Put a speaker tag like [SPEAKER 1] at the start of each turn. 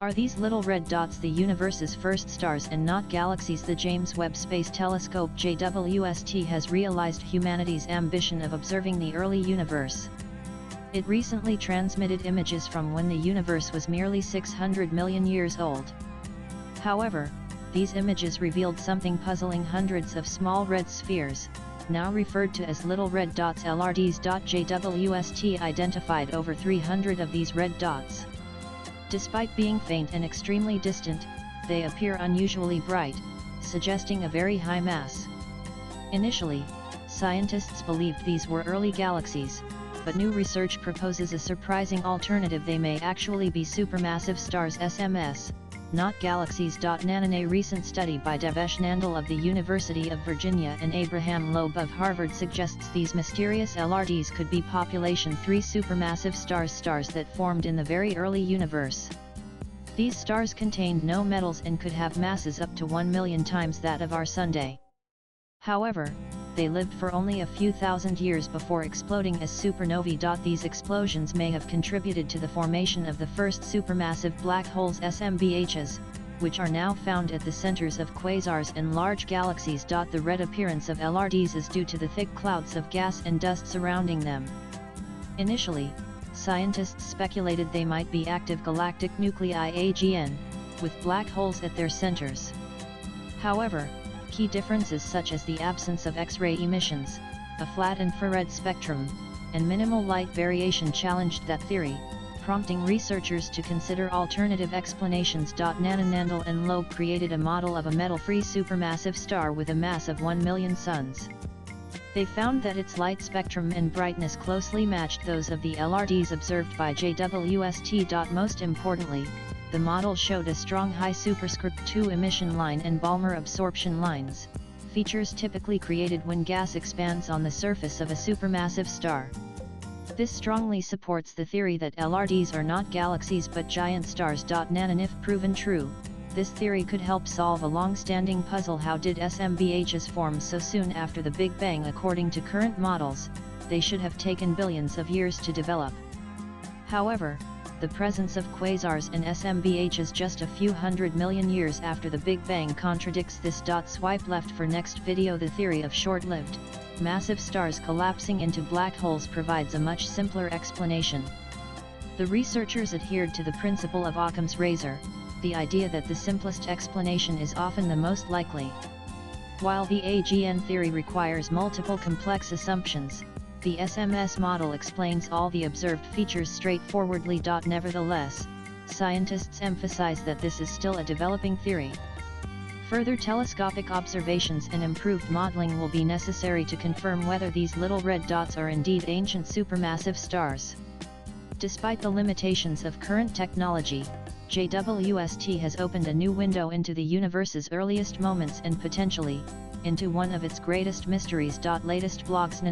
[SPEAKER 1] Are these little red dots the universe's first stars and not galaxies? The James Webb Space Telescope JWST has realized humanity's ambition of observing the early universe. It recently transmitted images from when the universe was merely 600 million years old. However, these images revealed something puzzling: hundreds of small red spheres, now referred to as little red dots LRDs. JWST identified over 300 of these red dots. Despite being faint and extremely distant, they appear unusually bright, suggesting a very high mass. Initially, scientists believed these were early galaxies, but new research proposes a surprising alternative: they may actually be supermassive stars, SMS, not galaxies. In a recent study by Devesh Nandal of the University of Virginia and Abraham Loeb of Harvard suggests these mysterious LRDs could be population 3 supermassive stars that formed in the very early universe. These stars contained no metals and could have masses up to 1 million times that of our Sun. However, they lived for only a few thousand years before exploding as supernovae. These explosions may have contributed to the formation of the first supermassive black holes, SMBHs, which are now found at the centers of quasars and large galaxies. The red appearance of LRDs is due to the thick clouds of gas and dust surrounding them. Initially, scientists speculated they might be active galactic nuclei, AGN, with black holes at their centers. However, key differences such as the absence of X-ray emissions, a flat infrared spectrum, and minimal light variation challenged that theory, prompting researchers to consider alternative explanations. Nandal and Loeb created a model of a metal-free supermassive star with a mass of 1 million suns. They found that its light spectrum and brightness closely matched those of the LRDs observed by JWST. Most importantly, the model showed a strong high superscript 2 emission line and Balmer absorption lines, features typically created when gas expands on the surface of a supermassive star. This strongly supports the theory that LRDs are not galaxies but giant stars. And if proven true, this theory could help solve a long-standing puzzle: how did SMBHs form so soon after the Big Bang? According to current models, they should have taken billions of years to develop. However, the presence of quasars and SMBHs just a few hundred million years after the Big Bang contradicts this. Swipe left for next video. The theory of short-lived, massive stars collapsing into black holes provides a much simpler explanation. The researchers adhered to the principle of Occam's razor, the idea that the simplest explanation is often the most likely. While the AGN theory requires multiple complex assumptions, the SMS model explains all the observed features straightforwardly. Nevertheless, scientists emphasize that this is still a developing theory. Further telescopic observations and improved modeling will be necessary to confirm whether these little red dots are indeed ancient supermassive stars. Despite the limitations of current technology, JWST has opened a new window into the universe's earliest moments and potentially into one of its greatest mysteries. Latest blogs.